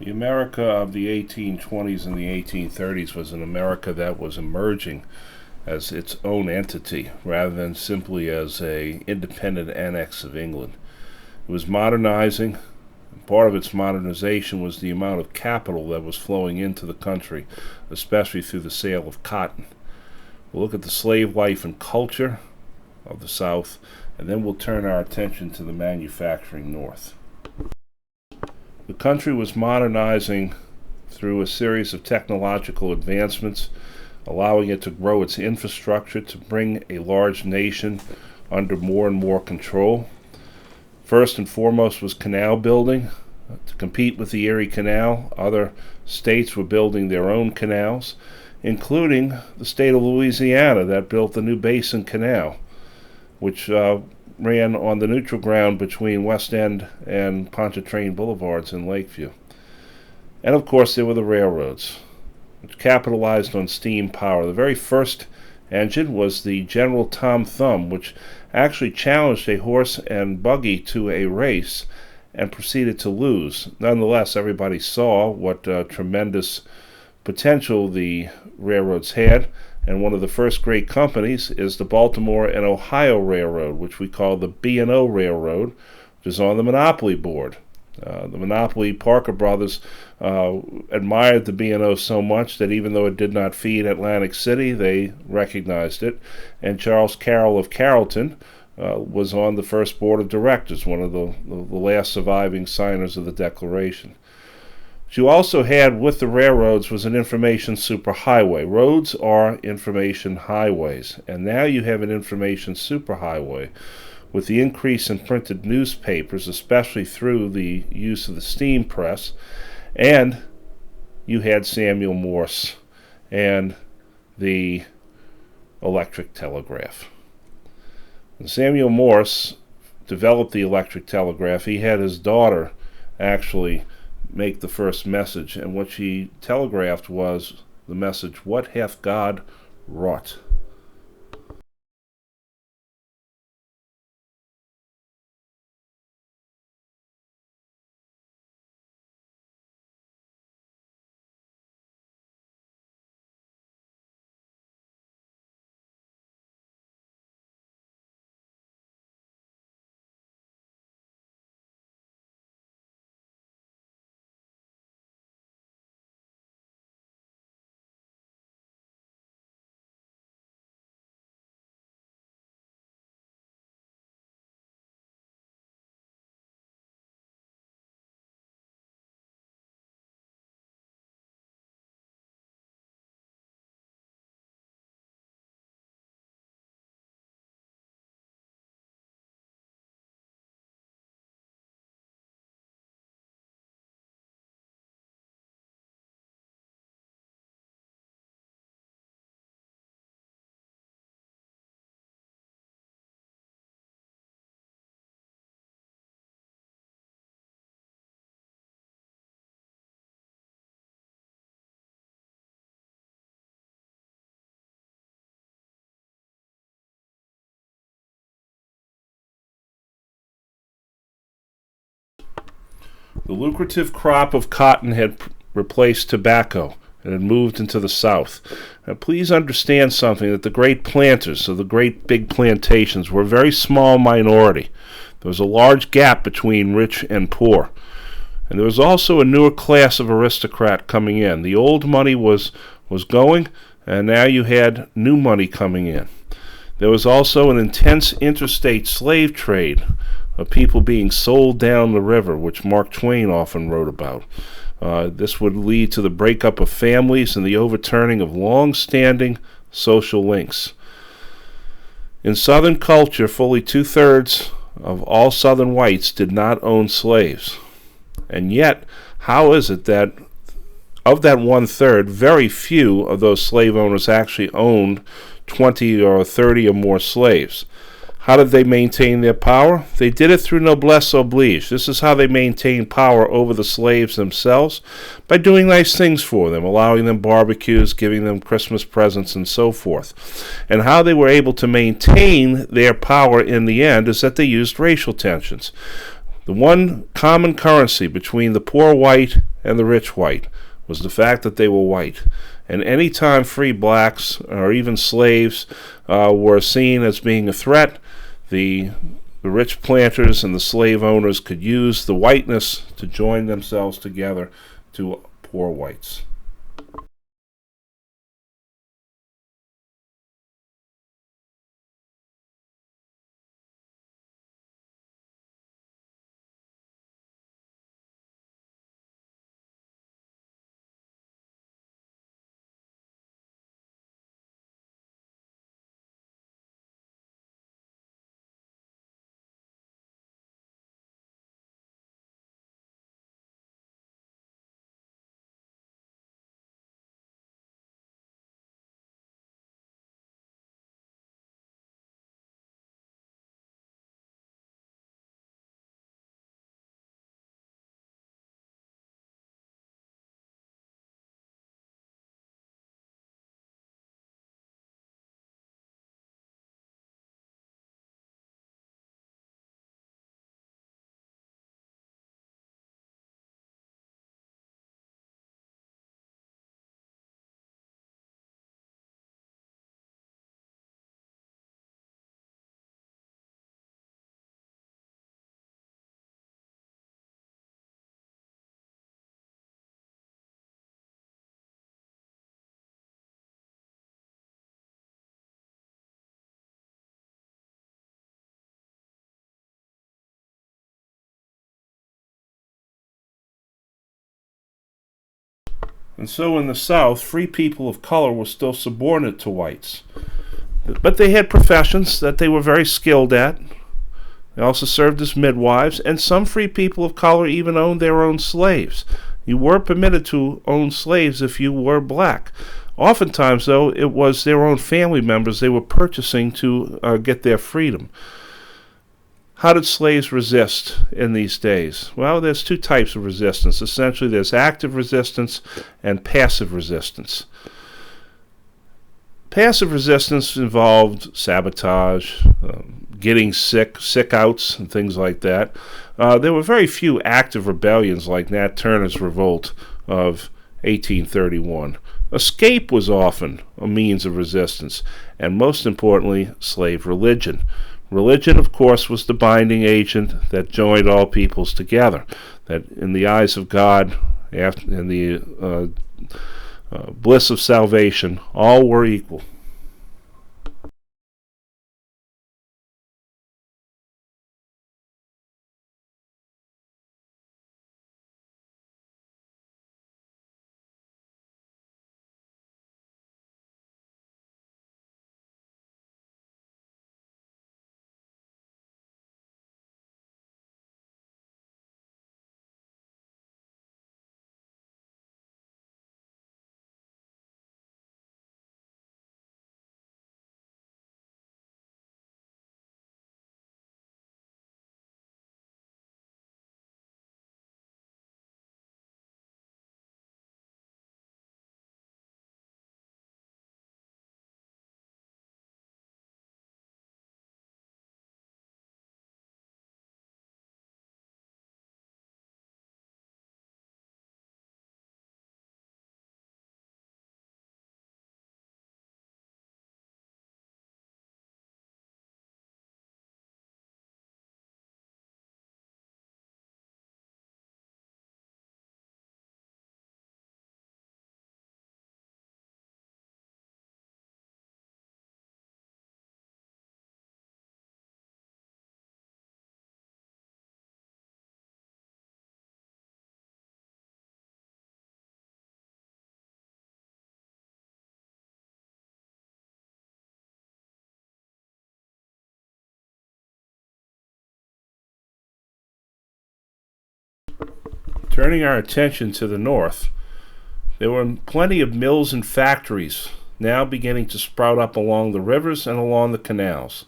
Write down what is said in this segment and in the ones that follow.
The America of the 1820s and the 1830s was an America that was emerging as its own entity rather than simply as a independent annex of England. It was modernizing. Part of its modernization was the amount of capital that was flowing into the country, especially through the sale of cotton. We'll look at the slave life and culture of the South, and then we'll turn our attention to the manufacturing North. The country was modernizing through a series of technological advancements, allowing it to grow its infrastructure to bring a large nation under more and more control. First and foremost was canal building. To compete with the Erie Canal, other states were building their own canals, including the state of Louisiana that built the New Basin Canal, which ran on the neutral ground between West End and Pontchartrain Boulevards in Lakeview. And of course there were the railroads, which capitalized on steam power. The very first engine was the General Tom Thumb, which actually challenged a horse and buggy to a race and proceeded to lose. Nonetheless, everybody saw what tremendous potential the railroads had, and one of the first great companies is the Baltimore and Ohio Railroad, which we call the B&O Railroad, which is on the Monopoly Board. The Monopoly Parker brothers admired the B&O so much that even though it did not feed Atlantic City, they recognized it. And Charles Carroll of Carrollton was on the first board of directors, one of the last surviving signers of the Declaration. What you also had with the railroads was an information superhighway. Roads are information highways, and now you have an information superhighway. With the increase in printed newspapers, especially through the use of the steam press, and you had Samuel Morse and the electric telegraph. And Samuel Morse developed the electric telegraph. He had his daughter actually make the first message, and what she telegraphed was the message, "What hath God wrought?" The lucrative crop of cotton had replaced tobacco and had moved into the South. Now, please understand something, that the great planters, so the great big plantations, were a very small minority. There was a large gap between rich and poor. And there was also a newer class of aristocrat coming in. The old money was going, and now you had new money coming in. There was also an intense interstate slave trade of people being sold down the river, which Mark Twain often wrote about. This would lead to the breakup of families and the overturning of long-standing social links. In Southern culture, fully two-thirds of all Southern whites did not own slaves. And yet, how is it that of that one-third, very few of those slave owners actually owned 20 or 30 or more slaves? How did they maintain their power? They did it through noblesse oblige. This is how they maintained power over the slaves themselves, by doing nice things for them, allowing them barbecues, giving them Christmas presents, and so forth. And how they were able to maintain their power in the end is that they used racial tensions. The one common currency between the poor white and the rich white was the fact that they were white. And any time free blacks or even slaves were seen as being a threat, the rich planters and the slave owners could use the whiteness to join themselves together to poor whites. And so in the South, free people of color were still subordinate to whites. But they had professions that they were very skilled at. They also served as midwives, and some free people of color even owned their own slaves. You were permitted to own slaves if you were black. Oftentimes, though, it was their own family members they were purchasing to get their freedom. How did slaves resist in these days? Well, there's two types of resistance. Essentially, there's active resistance and passive resistance. Passive resistance involved sabotage, getting sick outs, and things like that. There were very few active rebellions like Nat Turner's revolt of 1831. Escape was often a means of resistance, and most importantly, slave religion. Religion, of course, was the binding agent that joined all peoples together, that in the eyes of God, in the bliss of salvation, all were equal. Turning our attention to the north, there were plenty of mills and factories now beginning to sprout up along the rivers and along the canals.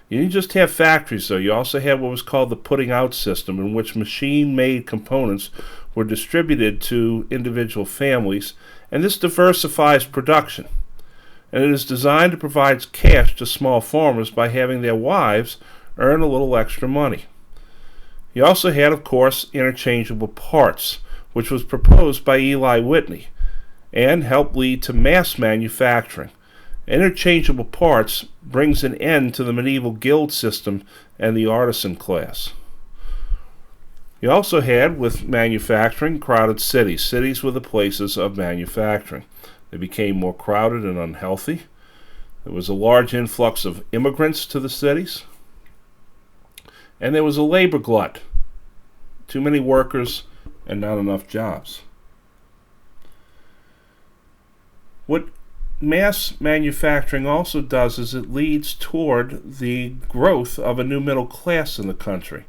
You didn't just have factories, though. You also had what was called the putting out system, in which machine-made components were distributed to individual families, and this diversifies production. And it is designed to provide cash to small farmers by having their wives earn a little extra money. You also had, of course, interchangeable parts, which was proposed by Eli Whitney and helped lead to mass manufacturing. Interchangeable parts brings an end to the medieval guild system and the artisan class. You also had, with manufacturing, crowded cities. Cities were the places of manufacturing. They became more crowded and unhealthy. There was a large influx of immigrants to the cities. And there was a labor glut. Too many workers and not enough jobs. What mass manufacturing also does is it leads toward the growth of a new middle class in the country.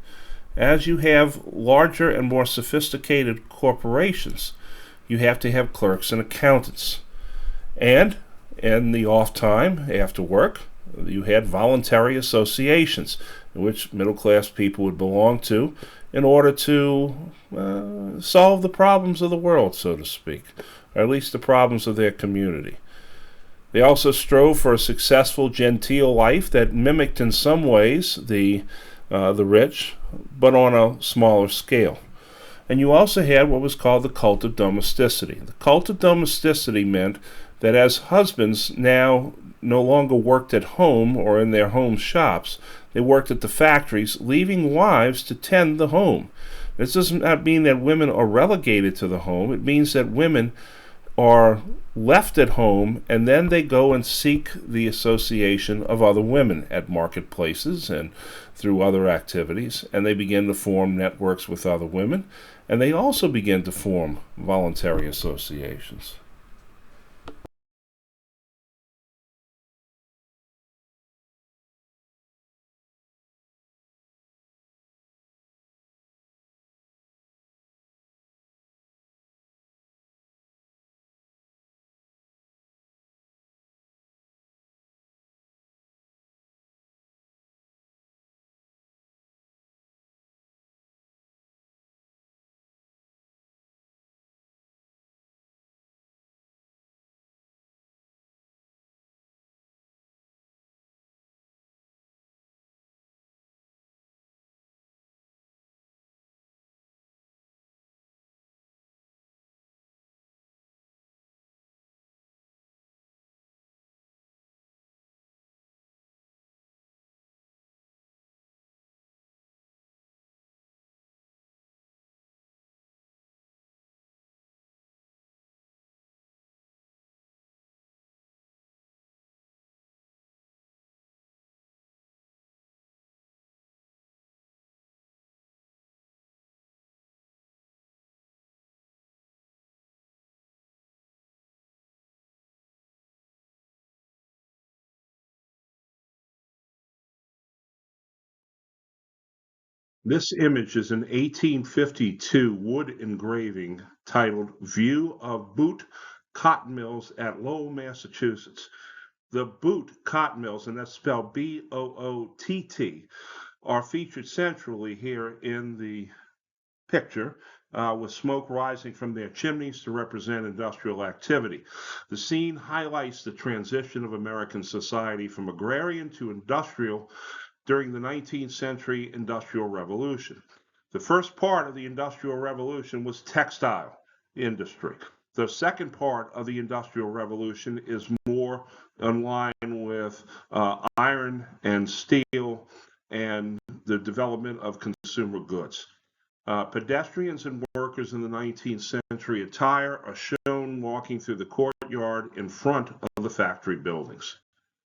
As you have larger and more sophisticated corporations, you have to have clerks and accountants. And in the off time, after work, you had voluntary associations in which middle class people would belong to in order to solve the problems of the world, so to speak, or at least the problems of their community. They also strove for a successful genteel life that mimicked in some ways the rich, but on a smaller scale. And you also had what was called the cult of domesticity. The cult of domesticity meant that as husbands now no longer worked at home or in their home shops, they worked at the factories, leaving wives to tend the home. This does not mean that women are relegated to the home. It means that women are left at home and then they go and seek the association of other women at marketplaces and through other activities, and they begin to form networks with other women, and they also begin to form voluntary associations. This image is an 1852 wood engraving titled View of Boot Cotton Mills at Lowell, Massachusetts. The Boot Cotton Mills, and that's spelled Boott, are featured centrally here in the picture, with smoke rising from their chimneys to represent industrial activity. The scene highlights the transition of American society from agrarian to industrial during the 19th century Industrial Revolution. The first part of the Industrial Revolution was textile industry. The second part of the Industrial Revolution is more in line with iron and steel and the development of consumer goods. Pedestrians and workers in the 19th century attire are shown walking through the courtyard in front of the factory buildings.